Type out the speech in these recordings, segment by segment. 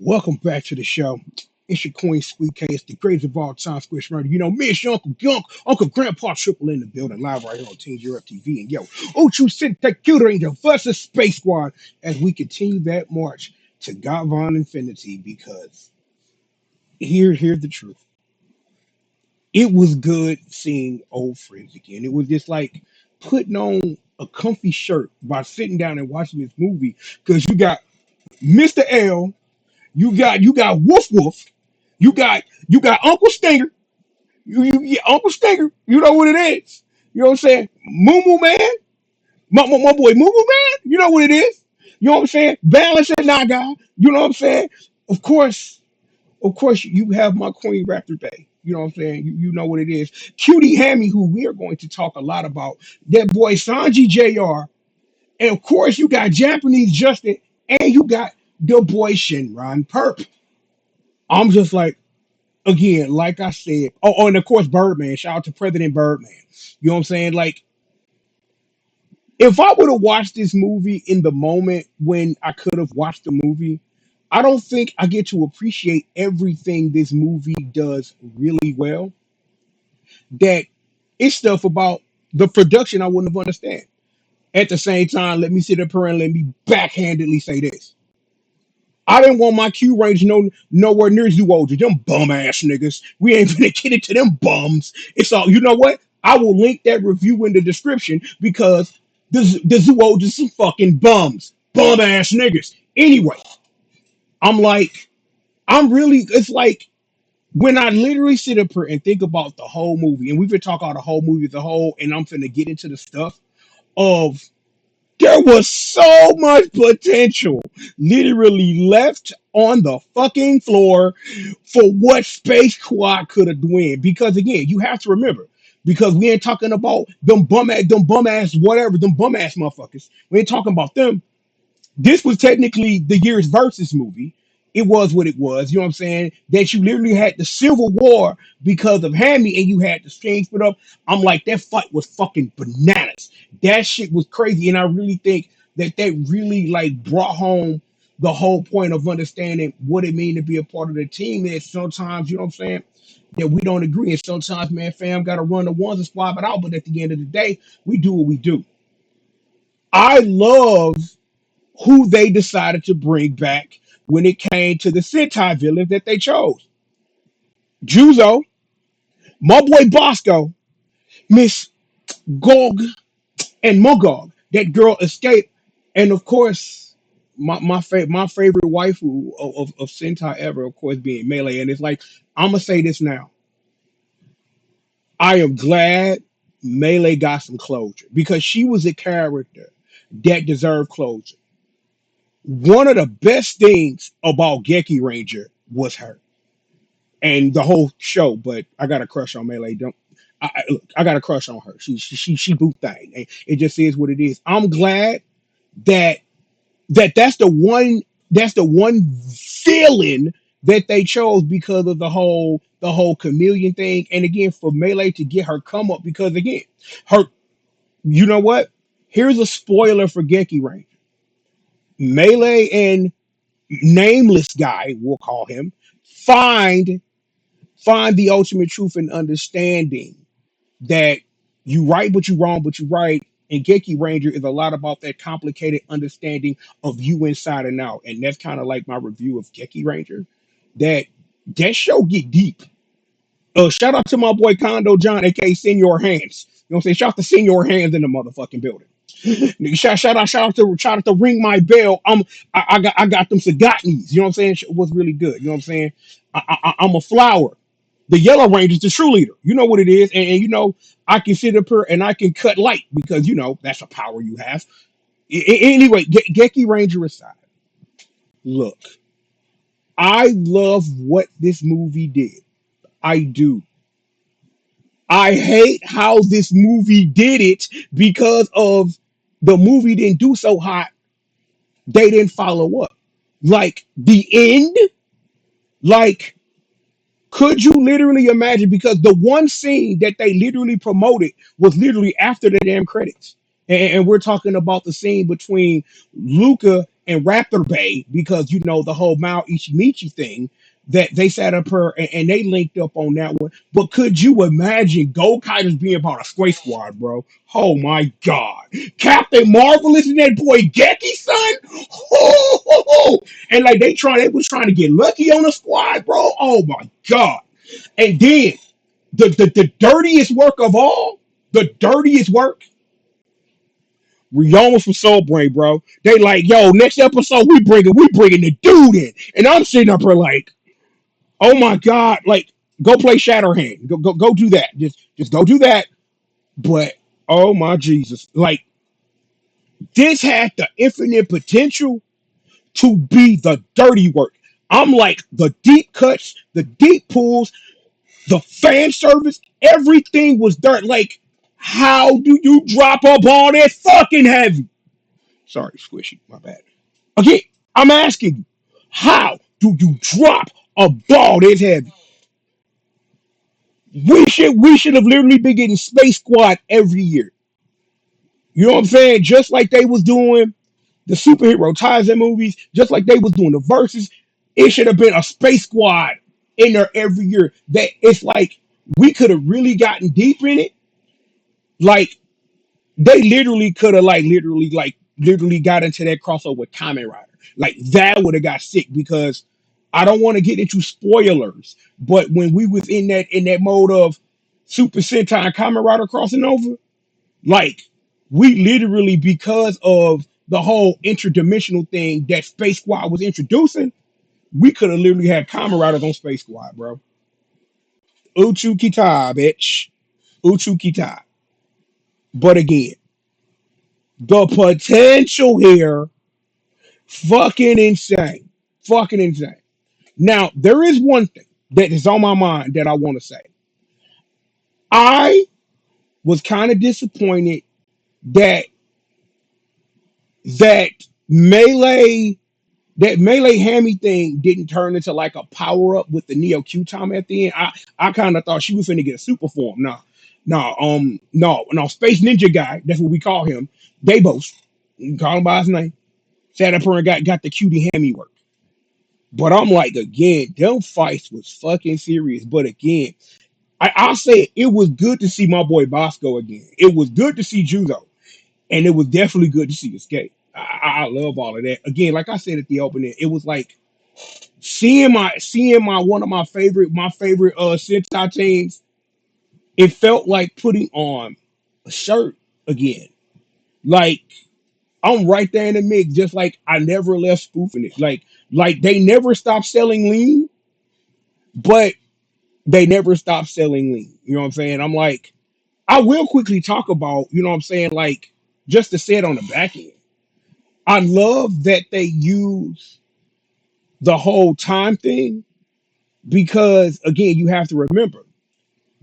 Welcome back to the show. It's your Queen Squeak Case, the greatest of all time, Squish Murder. You know, me, it's your Uncle Gunk, Uncle Grandpa Triple in the building, live right here on Team Europe TV. And yo, Uchu Sentai Kyuranger versus Space Squad as we continue that march to Godvon Infinity because here's the truth. It was good seeing old friends again. It was just like putting on a comfy shirt by sitting down and watching this movie because you got Mr. L, you got Woof Woof. You got Uncle Stinger. Yeah, Uncle Stinger. You know what it is. You know what I'm saying? Moo Moo Man. My boy Moo Moo Man. You know what it is. You know what I'm saying? Balance and Naga. You know what I'm saying? Of course, of course, you have my Queen Raptor Bay. You know what I'm saying? You know what it is. Cutie Hammy, who we are going to talk a lot about. That boy Sanji Jr. And of course, you got Japanese Justin, and you got the boy Shinron Perp. I'm just like, again, like I said, and of course, Birdman. Shout out to President Birdman. You know what I'm saying? Like, if I would have watched this movie in the moment when I could have watched the movie, I don't think I get to appreciate everything this movie does really well. That it's stuff about the production I wouldn't have understand. At the same time, let me sit up here and let me backhandedly say this. I didn't want my Q range nowhere near Zoo Them bum ass niggas. We ain't gonna get into them bums. It's all you know what? I will link that review in the description because the Zoo are some fucking bums. Bum ass niggas. Anyway, I'm like, it's like when I literally sit up here and think about the whole movie, and we've been talking about the whole movie as a whole, and I'm finna get into the stuff of there was so much potential literally left on the fucking floor for what Space Quad could have won. Because again, you have to remember, because we ain't talking about them bum ass, whatever, them bum ass motherfuckers. We ain't talking about them. This was technically the year's versus movie. It was what it was. You know what I'm saying? That you literally had the Civil War because of Hammy and you had the Strange split up. I'm like, that fight was fucking bananas. That shit was crazy. And I really think that really like brought home the whole point of understanding what it means to be a part of the team. And sometimes, you know what I'm saying? That we don't agree. And sometimes, man, fam got to run the ones and swap it out. But at the end of the day, we do what we do. I love who they decided to bring back when it came to the Sentai villains that they chose. Juzo, my boy Bosco, Miss Gog, and Mogog. That girl escaped, and of course, my favorite waifu of Sentai ever, of course, being Melee. And it's like I'm gonna say this now. I am glad Melee got some closure because she was a character that deserved closure. One of the best things about Geki Ranger was her and the whole show. But I got a crush on Melee. Don't look, I got a crush on her. She boot thing. And it just is what it is. I'm glad that that's the one villain that they chose because of the whole chameleon thing. And again, for Melee to get her come up because again, her you know what? Here's a spoiler for Geki Ranger. Melee and nameless guy, we'll call him, find find the ultimate truth and understanding that you right but you wrong but you right. And Geki Ranger is a lot about that complicated understanding of you inside and out. And that's kind of like my review of Geki Ranger. That that show get deep. Shout out to my boy Kondo John, aka Senior Hands. You know what I'm saying? Shout out to Senior Hands in the motherfucking building. Shout out to Ring My Bell. I got them Sagatnis. You know what I'm saying? It was really good. You know what I'm saying? I'm a flower. The Yellow Ranger is the true leader. You know what it is, and you know I can sit up here and I can cut light because you know that's a power you have. Anyway, Geki Ranger aside, look, I love what this movie did. I do. I hate how this movie did it because of the movie didn't do so hot. They didn't follow up. Like the end, like could you literally imagine? Because the one scene that they literally promoted was literally after the damn credits. And we're talking about the scene between Luca and Raptor Bay, because you know the whole Mao Ichimichi thing, that they sat up her and they linked up on that one. But could you imagine Go Kiters being part of Space Squad, bro? Oh my God. Captain Marvelous and that boy Geki, son. And like they was trying to get lucky on the squad, bro. Oh my God. And then the dirtiest work of all, the dirtiest work, Ryoma from Soul Brain, bro. They like, yo, next episode we bringing the dude in. And I'm sitting up here like, oh my God, like go play Shatterhand. Go do that. Just go do that. But oh my Jesus. Like this had the infinite potential to be the dirty work. I'm like the deep cuts, the deep pulls, the fan service, everything was dirt. Like, how do you drop a ball that fucking heavy? Sorry, squishy, my bad. Again, I'm asking you, how do you drop a ball this heavy? We should have literally been getting Space Squad every year. You know what I'm saying? Just like they was doing the superhero Tarzan movies, just like they was doing the verses. It should have been a Space Squad in there every year. That it's like we could have really gotten deep in it. Like they literally could have literally got into that crossover with Kamen Rider. Like that would have got sick because I don't want to get into spoilers, but when we was in that mode of Super Sentai and Kamen Rider crossing over, like we literally, because of the whole interdimensional thing that Space Squad was introducing, we could have literally had Kamen Riders on Space Squad, bro. Uchu Kita, bitch. Uchu Kita. But again, the potential here, fucking insane. Fucking insane. Now, there is one thing that is on my mind that I want to say. I was kind of disappointed that that melee melee hammy thing didn't turn into like a power up with the Neo Q time at the end. I kind of thought she was finna get a super form. No, Space Ninja guy. That's what we call him. Debos. We call him by his name. Sat up here and got the cutie hammy work. But I'm like, again, them fights was fucking serious. But again, I'll say it was good to see my boy Bosco again. It was good to see Judo. And it was definitely good to see Escape. I love all of that. Again, like I said at the opening, it was like seeing my one of my favorite Sentai teams. It felt like putting on a shirt again. Like I'm right there in the mix, just like I never left spoofing it. Like they never stopped selling lean, but they never stopped selling lean. You know what I'm saying? I'm like, I will quickly talk about, you know what I'm saying, like just to say it on the back end. I love that they use the whole time thing because again, you have to remember,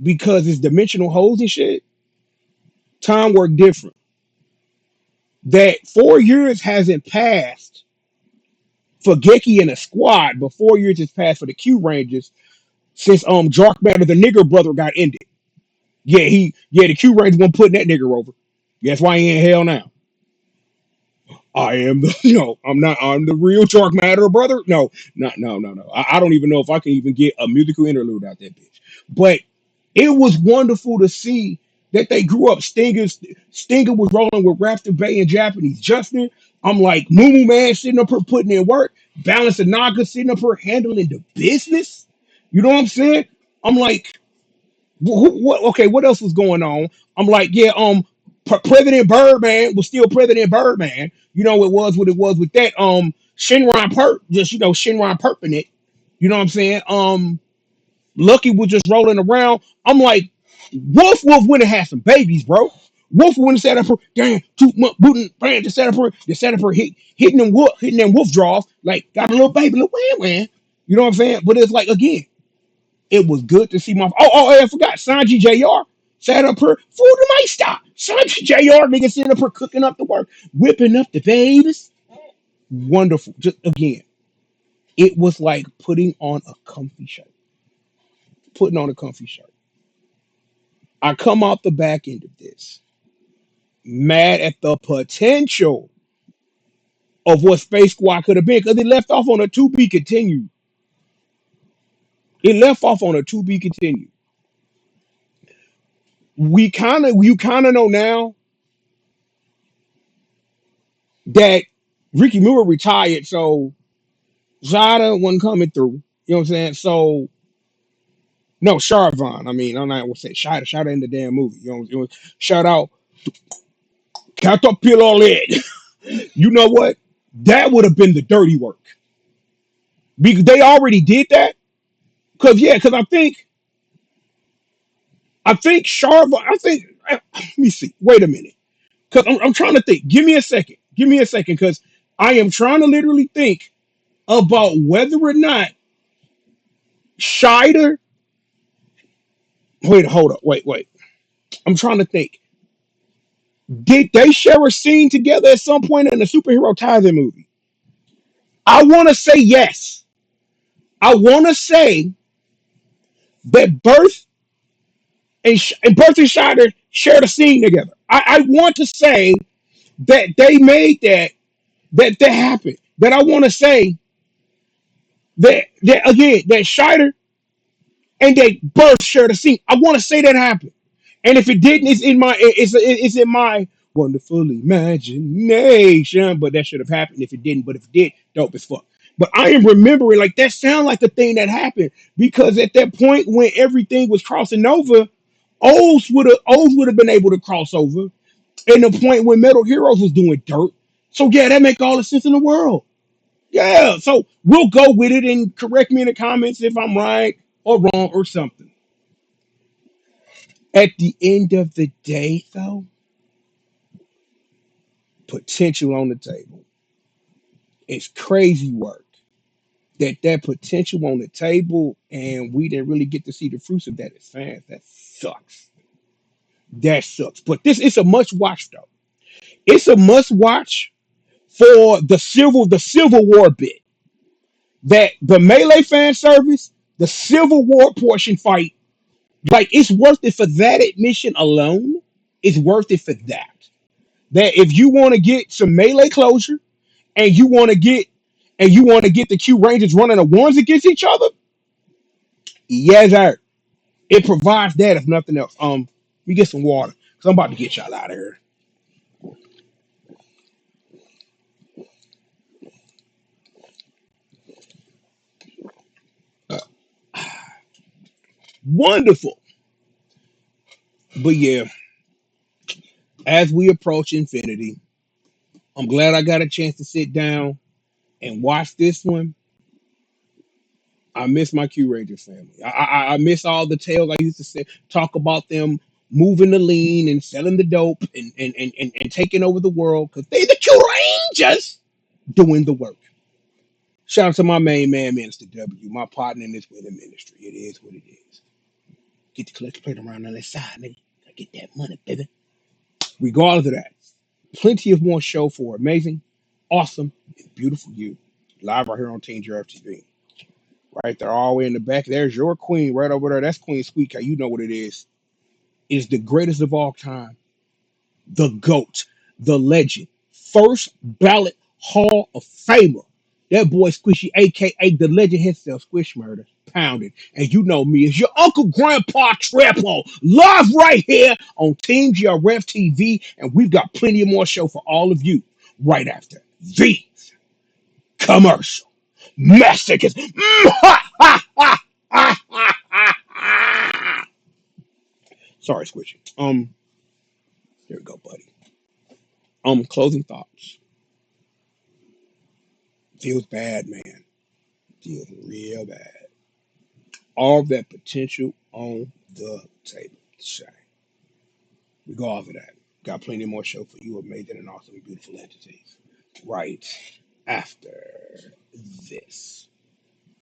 because it's dimensional holes and shit, time work different. That 4 years hasn't passed for Geki and a squad, but 4 years has passed for the Q Rangers since Dark Matter, the nigger brother, got ended. The Q Rangers won't putting that nigger over. That's why he in hell now. I am the I'm the real Dark Matter brother. No. I don't even know if I can even get a musical interlude out that bitch. But it was wonderful to see that they grew up. Stinger was rolling with Rafter Bay and Japanese Justin. I'm like Moo Man sitting up here putting in work. Balance and Naga sitting up here handling the business. You know what I'm saying? I'm like, what? Okay, what else was going on? I'm like, yeah, President Birdman was still President Birdman. You know, it was what it was with that. Shinron Perp, just Shinron Perping it. You know what I'm saying? Lucky was just rolling around. I'm like, Wolf went and had some babies, bro. Wolf went and sat up her, damn, 2 month booting, bam, just sat up her, hitting them wolf draws, like got a little baby, little wham. You know what I'm saying? But it's like again, it was good to see my. I forgot. Sanji Jr. sat up here for the night stop. Sanji Jr. nigga sitting up here cooking up the work, whipping up the babies. Wonderful. Just again, it was like putting on a comfy shirt. Putting on a comfy shirt. I come off the back end of this, mad at the potential of what Space Squad could have been because it left off on a to be continued. It left off on a to be continued. You kind of know now that Ricky Moore retired, so Zada wasn't coming through. You know what I'm saying? So no, Charvon. I mean, I'm not gonna say Shada in the damn movie. Shout out Caterpillar Lid. You know what? That would have been the dirty work because they already did that. Because I think Charvon. Let me see. Wait a minute. Because I'm trying to think. Give me a second. Give me a second. Because I am trying to literally think about whether or not Shider. Wait, hold up. Wait. I'm trying to think. Did they share a scene together at some point in the superhero Tarzan movie? I want to say yes. I want to say that Birth and Shider shared a scene together. I want to say that they made that happened. That I want to say that again that Shider and that Birth shared a scene. I want to say that happened. And if it didn't, it's in my wonderful imagination. But that should have happened if it didn't. But if it did, dope as fuck. But I am remembering like that sound like a thing that happened because at that point when everything was crossing over, O's would have been able to cross over. And the point when Metal Heroes was doing dirt. So yeah, that make all the sense in the world. Yeah. So we'll go with it and correct me in the comments if I'm right or wrong or something. At the end of the day, though, potential on the table. It's crazy work that potential on the table, and we didn't really get to see the fruits of that as fans. That sucks. That sucks. But this is a must watch though. It's a must watch for the Civil War bit. That the melee fan service, the Civil War portion fight, like it's worth it for that admission alone. It's worth it for that. That if you want to get some melee closure and you want to get the Q Rangers running the ones against each other, yes, sir. It provides that if nothing else. We get some water because I'm about to get y'all out of here. Uh, Wonderful, but yeah, as we approach infinity, I'm glad I got a chance to sit down and watch this one. I miss my Q Rangers family. I miss all the tales I used to say, talk about them moving the lean and selling the dope and taking over the world because they the Q Rangers doing the work. Shout out to my main man, Minister W, my partner in this winning ministry. It is what it is. Get the collector plate around on that side, nigga. Gotta get that money, baby. Regardless of that, plenty of more show for amazing, awesome, and beautiful you. Live right here on Team Giraffe TV. Right there, all the way in the back. There's your queen right over there. That's Queen Squeaker. You know what it is the greatest of all time, the GOAT, the legend, first ballot Hall of Famer. That boy Squishy, aka the legend himself, Squish Murder, pounded. And you know me as your Uncle Grandpa Triple, live right here on Team GRF TV. And we've got plenty of more show for all of you right after these commercial messages. Sorry, Squishy. Here we go, buddy. Closing thoughts. Feels bad, man. Feels real bad. All that potential on the table. Shine. We go off of that. Got plenty more show for you, amazing and awesome, beautiful entities. Right after this.